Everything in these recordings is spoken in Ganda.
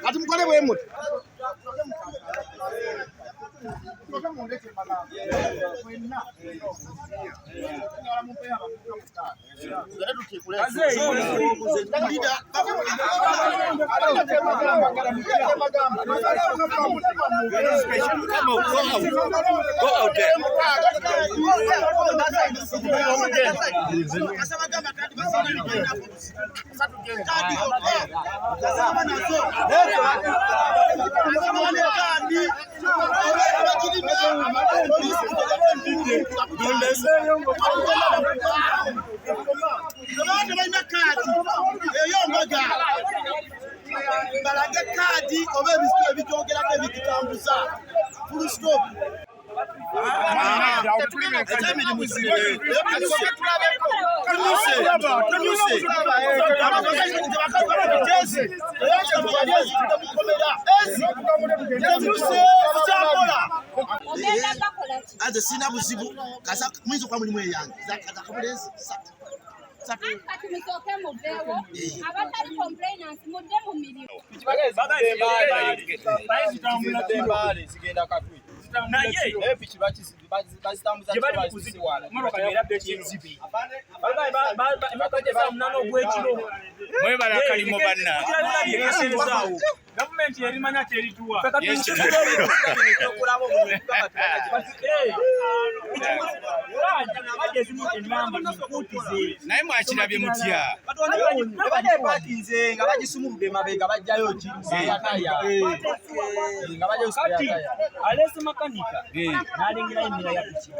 Ati mukole bwe muti. As a sinner was kasa mwizo kwa mulimu yange zakakolezi Government yerimanya terituwa. Naye mwakirabye mutya. batinze nga bagisumuludde mabega bajjayo ki nga bajjayo kati alese makanika n'alengera emira ya piki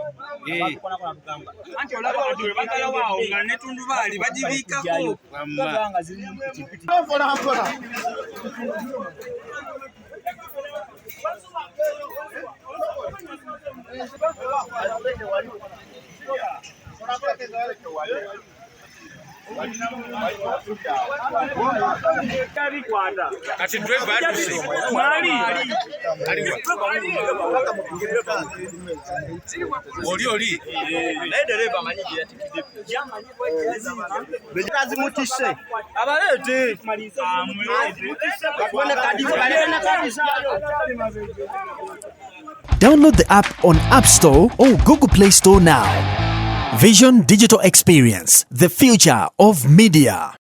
bakona kwa mugamba anti olaba ati bagala wao nga netundubaali bagibiikako nga ziri mu piki Kati driver aduse mwali oli naye dereva amanyije yatikide kazi mutise abalete bakubona kadi zayo. Download the app on App Store or Google Play Store now. Vision Digital Experience, the future of media.